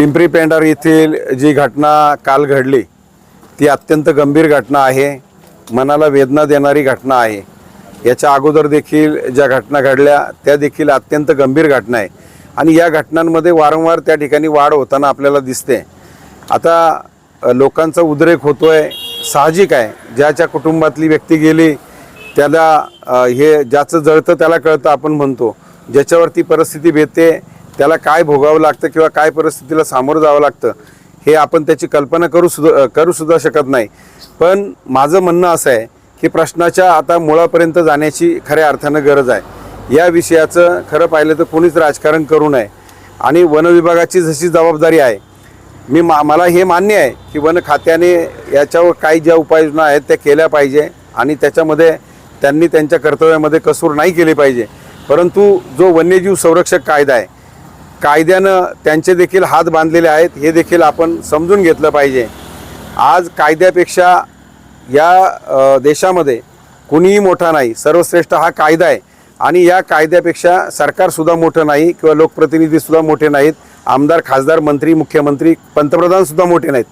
पिंपरी पेंढार येथील जी घटना काल घडली ती अत्यंत गंभीर घटना आहे, मनाला वेदना देणारी घटना आहे। याच्या अगोदर देखील ज्या घटना घडल्या त्या देखील अत्यंत गंभीर घटना आहे आणि या घटनांमध्ये वारंवार त्या ठिकाणी वाढ होताना आपल्याला दिसते। आता लोकांचा उद्रेक होतोय, साहजिक आहे। ज्याच्या कुटुंबातली व्यक्ती गेली त्याला हे ज्याचं जळतं त्याला कळतं आपण म्हणतो। ज्याच्यावरती परिस्थिती बेते त्याला काय भोगावं लागतं किंवा काय परिस्थितीला सामोरं जावं लागतं हे आपण त्याची कल्पना करू सुद्धा शकत नाही। पण माझं म्हणणं असं आहे की प्रश्नाच्या आता मुळापर्यंत जाण्याची खऱ्या अर्थानं गरज आहे। या विषयाचं खरं पाहिलं तर कोणीच राजकारण करू नये आणि वन विभागाची जशी जबाबदारी आहे, मला हे मान्य आहे की वन खात्याने याच्यावर काही ज्या उपाययोजना आहेत त्या केल्या पाहिजे आणि त्याच्यामध्ये त्यांनी त्यांच्या कर्तव्यामध्ये कसूर नाही केली पाहिजे। परंतु जो वन्यजीव संरक्षक कायदा आहे, कायद्यानं त्यांचे देखील हात बांधलेले आहेत हे देखील आपण समजून घेतलं पाहिजे। आज कायद्यापेक्षा या देशामध्ये कुणीही मोठा नाही, सर्वश्रेष्ठ हा कायदा आहे आणि या कायद्यापेक्षा सरकारसुद्धा मोठं नाही किंवा लोकप्रतिनिधीसुद्धा मोठे नाहीत, आमदार खासदार मंत्री मुख्यमंत्री पंतप्रधानसुद्धा मोठे नाहीत।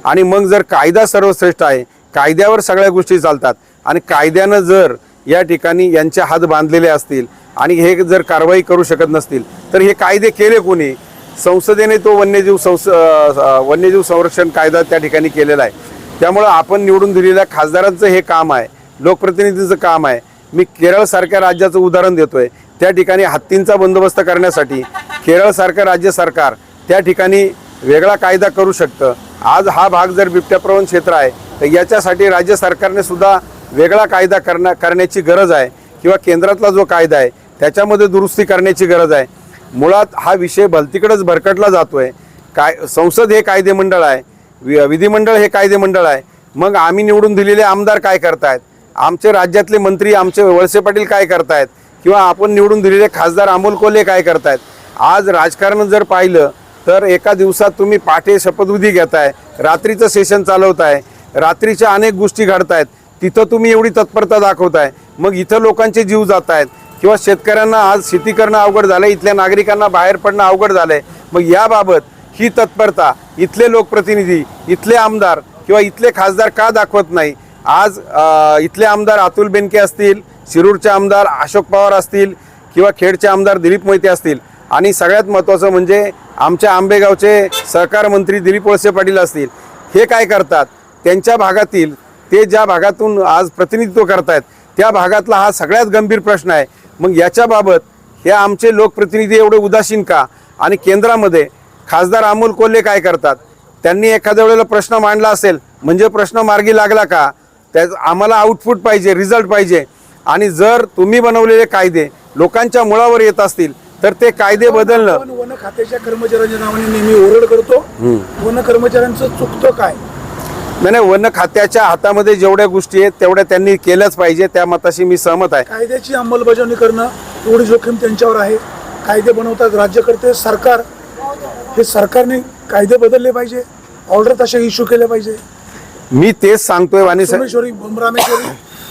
आणि मग जर कायदा सर्वश्रेष्ठ आहे, कायद्यावर सगळ्या गोष्टी चालतात आणि कायद्यानं जर या ठिकाणी यांचे हात बांधलेले असतील आणि हे जर कारवाई करू शकत नसतील तर हे कायदे केले कोणी? संसदेने तो वन्यजीव संरक्षण कायदा त्या ठिकाणी केलेला आहे। त्यामुळे आपण निवडून दिलेल्या खासदारांचं हे काम आहे, लोकप्रतिनिधींचं काम आहे। मी केरळसारख्या राज्याचं उदाहरण देतोय, त्या ठिकाणी हत्तींचा बंदोबस्त करण्यासाठी केरळसारखं राज्य सरकार त्या ठिकाणी वेगळा कायदा करू शकतं। आज हा भाग जर बिबट्याप्रवण क्षेत्र आहे तर याच्यासाठी राज्य सरकारने सुद्धा वेगळा कायदा करण्याची गरज आहे किंवा केंद्रातला जो कायदा आहे त्याच्यामध्ये दुरुस्ती करण्याची गरज आहे। मुळात हा विषय भलतीकडेच भरकटला जातोय। संसद हे कायदेमंडळ आहे, विधिमंडळ हे कायदेमंडळ आहे। मग आम्ही निवडून दिलेले आमदार काय करतायत, आमचे राज्यातले मंत्री आमचे वळसे पाटील काय करतायत किंवा आपण निवडून दिलेले खासदार अमोल कोल्हे काय करतायत? आज राजकारण जर पाहिलं तर एका दिवसात तुम्ही पाठे शपथविधी घेताय, रात्रीचं सेशन चालवताय, रात्रीच्या अनेक गोष्टी घडतायत, तिथं तुम्ही एवढी तत्परता दाखवताय। मग इथं लोकांचे जीव जात आहेत किंवा शेतकऱ्यांना आज शेती करणं अवघड झालं, इथल्या नागरिकांना बाहेर पडणं अवघड झालंय। मग याबाबत ही तत्परता इथले लोकप्रतिनिधी, इथले आमदार किंवा इथले खासदार का दाखवत नाही? आज इथले आमदार अतुल बेनके असतील, शिरूरचे आमदार अशोक पवार असतील किंवा खेडचे आमदार दिलीप मोहिते असतील आणि सगळ्यात महत्त्वाचं म्हणजे आमच्या आंबेगावचे सहकार मंत्री दिलीप वळसे पाटील असतील, हे काय करतात? त्यांच्या भागातील ते ज्या भागातून आज प्रतिनिधित्व करतायत त्या भागातला हा सगळ्यात गंभीर प्रश्न आहे। मग याच्याबाबत हे आमचे लोकप्रतिनिधी एवढे उदासीन का? आणि केंद्रामध्ये खासदार अमोल कोल्हे काय करतात? त्यांनी एखाद्या वेळेला प्रश्न मांडला असेल म्हणजे प्रश्न मार्गी लागला का? आम्हाला आउटपुट पाहिजे, रिझल्ट पाहिजे। आणि जर तुम्ही बनवलेले कायदे लोकांच्या मुळावर येत असतील तर ते कायदे बदलणं। वन खात्याच्या कर्मचाऱ्यांच्या नावाने नेहमी ओरड करतो, वन कर्मचाऱ्यांचं चुकतं काय? नाही, वन खात्याच्या हातामध्ये जेवढ्या गोष्टी आहेत तेवढ्या त्यांनी केल्याच पाहिजे, त्या मताशी मी सहमत आहे। कायद्याची अंमलबजावणी करणं एवढी जोखीम त्यांच्यावर आहे। कायदे बनवतात राज्यकर्ते, सरकार, हे सरकारने कायदे बदलले पाहिजे, ऑर्डर तसे इश्यू केले पाहिजे। मी तेच सांगतोय वाणी रामेश्वरी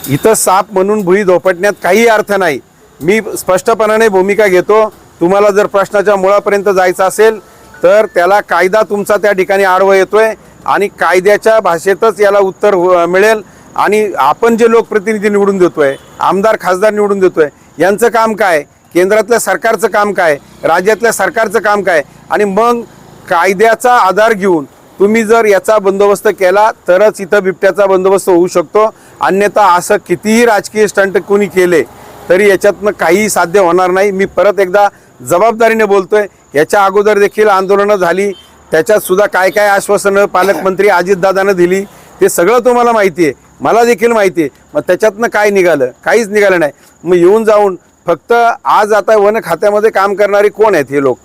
इथं साप म्हणून भुई धोपटण्यात काही अर्थ नाही। मी स्पष्टपणाने भूमिका घेतो, तुम्हाला जर प्रश्नाच्या मुळापर्यंत जायचं असेल तर त्याला कायदा तुमचा त्या ठिकाणी आडवा येतोय आणि कायद्याच्या भाषेतच याला उत्तर मिळेल। आणि आपण जे लोकप्रतिनिधी निवडून देतोय, आमदार खासदार निवडून देतोय, यांचं काम काय? केंद्रातल्या सरकारचं काम काय? राज्यातल्या सरकारचं काम काय? आणि मग कायद्याचा आधार घेऊन तुम्ही जर याचा बंदोबस्त केला तरच इथं बिबट्याचा बंदोबस्त होऊ शकतो। अन्यथा असं कितीही राजकीय स्टंट कोणी केले तरी याच्यातनं काही साध्य होणार नाही। मी परत एकदा जबाबदारीने बोलतोय, याच्या अगोदर देखील आंदोलनं झाली, त्याच्यात सुद्धा काय काय आश्वासनं पालकमंत्री अजितदादांना दिली ते सगळं तुम्हाला माहिती आहे, मला देखील माहिती आहे। मग त्याच्यातनं काय निघालं? काहीच निघालं नाही। मग येऊन जाऊन फक्त आज आता वन खात्यामध्ये काम करणारे कोण आहेत? हे लोक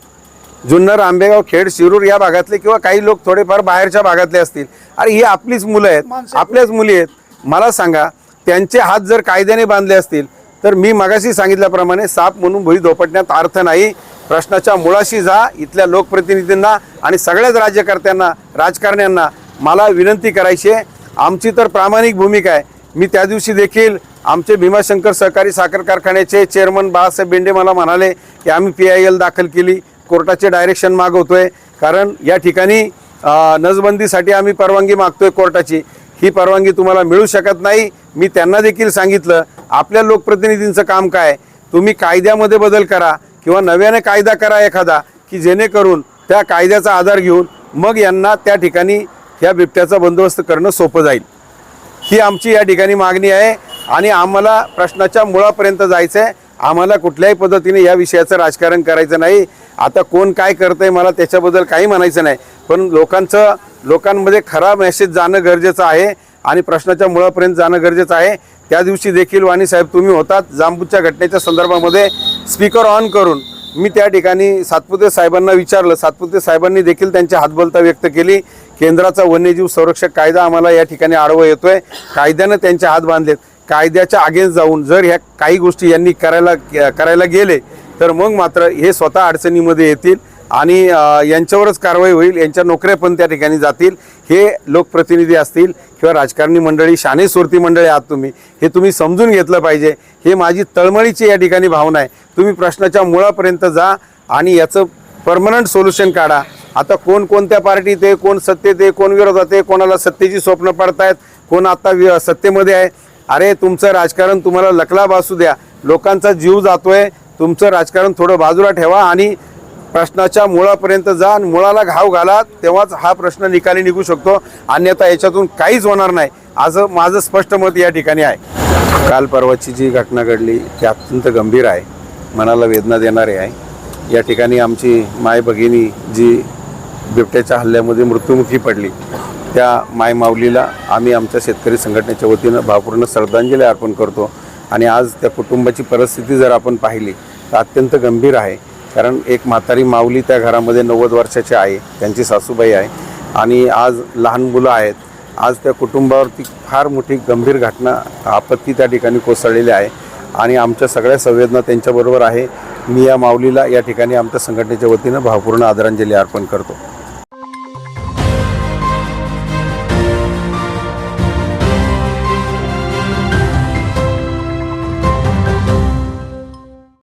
जुन्नर, आंबेगाव, खेड, शिरूर या भागातले किंवा काही लोक थोडेफार बाहेरच्या भागातले असतील। अरे ही आपलीच मुलं आहेत, आपल्याच मुली आहेत। मला सांगा, त्यांचे हात जर कायद्याने बांधले असतील तर मी मगाशी सांगितल्याप्रमाणे साप म्हणून भुई धोपटण्यात अर्थ नाही। प्रश्नाच्या मुळाशी जा। इथल्या लोकप्रतिनिधींना आणि सगळ्याच राज्यकर्त्यांना, राजकारण्यांना मला विनंती करायची आहे, आमची तर प्रामाणिक भूमिका आहे। मी त्या दिवशी देखील आमचे भीमाशंकर सहकारी साखर कारखान्याचे चेअरमन बाळासाहेब बेंडे मला म्हणाले की आम्ही PIL दाखल केली, कोर्टाचे डायरेक्शन मागवतोय, कारण या ठिकाणी नसबंदीसाठी आम्ही परवानगी मागतोय कोर्टाची. ही परवानगी तुम्हाला मिळू शकत नाही. मी त्यांना देखील सांगितलं, आपल्या लोकप्रतिनिधींचं काम काय, तुम्ही कायद्यामध्ये बदल करा किंवा नव्याने कायदा करा एखादा, की जेणेकरून त्या कायद्याचा आधार घेऊन मग यांना त्या ठिकाणी ह्या बिबट्याचा बंदोबस्त करणं सोपं जाईल. ही आमची या ठिकाणी मागणी आहे आणि आम्हाला प्रश्नाच्या मुळापर्यंत जायचं आहे. आम्हाला कुठल्याही पद्धतीने या विषयाचं राजकारण करायचं नाही. आता कोण काय करतंय मला त्याच्याबद्दल काही म्हणायचं नाही, पण लोकांमध्ये खरा मेसेज जाणं गरजेचं आहे आणि प्रश्नाच्या मुळापर्यंत जाणं गरजेचं आहे. त्या दिवशी देखील वाणी साहेब तुम्ही होतात जांबूच्या घटनेच्या संदर्भामध्ये स्पीकर ऑन करून मी त्या ठिकाणी सातपुते साहेबांना विचारलं. सातपुते साहेबांनी देखील त्यांची हातबलता व्यक्त केली. केंद्राचा वन्यजीव संरक्षक कायदा आम्हाला या ठिकाणी आडवं येतोय, कायद्यानं त्यांचे हात बांधलेत. कायद्याच्या अगेन्स्ट जाऊन जर ह्या काही गोष्टी यांनी करायला गेले तर मग मात्र हे स्वतः अडचणीमध्ये येतील आणि यांच्यावरच कारवाई होईल. यांच्या नोकऱ्या पण त्या ठिकाणी जातील. हे लोकप्रतिनिधी असतील किंवा राजकारणी मंडळी, शाने सुरती मंडळी आहात तुम्ही, हे तुम्ही समजून घेतलं पाहिजे. हे माझी तळमळीची या ठिकाणी भावना आहे. तुम्ही प्रश्नाच्या मुळापर्यंत जा आणि याचं परमनंट सोल्युशन काढा. आता कोणत्या पार्टीत आहे, कोण सत्तेत आहे, कोण विरोधात आहे, कोणाला सत्तेची स्वप्न पडतायत, कोण आता सत्तेमध्ये आहे. अरे तुमचं राजकारण तुम्हाला लकलाभ असू द्या, लोकांचा जीव जातोय, तुमचं राजकारण थोडं बाजूला ठेवा आणि प्रश्नाच्या मुळापर्यंत जा आणि मुळाला घाव घाला, तेव्हाच हा प्रश्न निकाली निघू शकतो. अन्यथा याच्यातून काहीच होणार नाही, असं माझं स्पष्ट मत या ठिकाणी आहे. काल परवाची जी घटना घडली ती अत्यंत गंभीर आहे, मनाला वेदना देणारी आहे. या ठिकाणी आमची माय भगिनी जी बिबट्याच्या हल्ल्यामध्ये मृत्युमुखी पडली, त्या माय माऊलीला आम्ही आमच्या शेतकरी संघटनेच्या वतीनं भावपूर्ण श्रद्धांजली अर्पण करतो. आणि आज त्या कुटुंबाची परिस्थिती जर आपण पाहिली तर अत्यंत गंभीर आहे. कारण एक म्हातारी माऊली त्या घरामध्ये 90 वर्षाची आहे, त्यांची सासूबाई आहे आणि आज लहान मुलं आहेत. आज त्या कुटुंबावरती फार मोठी गंभीर घटना, आपत्ती त्या ठिकाणी कोसळलेली आहे आणि आमच्या सगळ्या संवेदना त्यांच्याबरोबर आहे. मी या माऊलीला या ठिकाणी आमच्या संघटनेच्या वतीनं भावपूर्ण आदरांजली अर्पण करतो.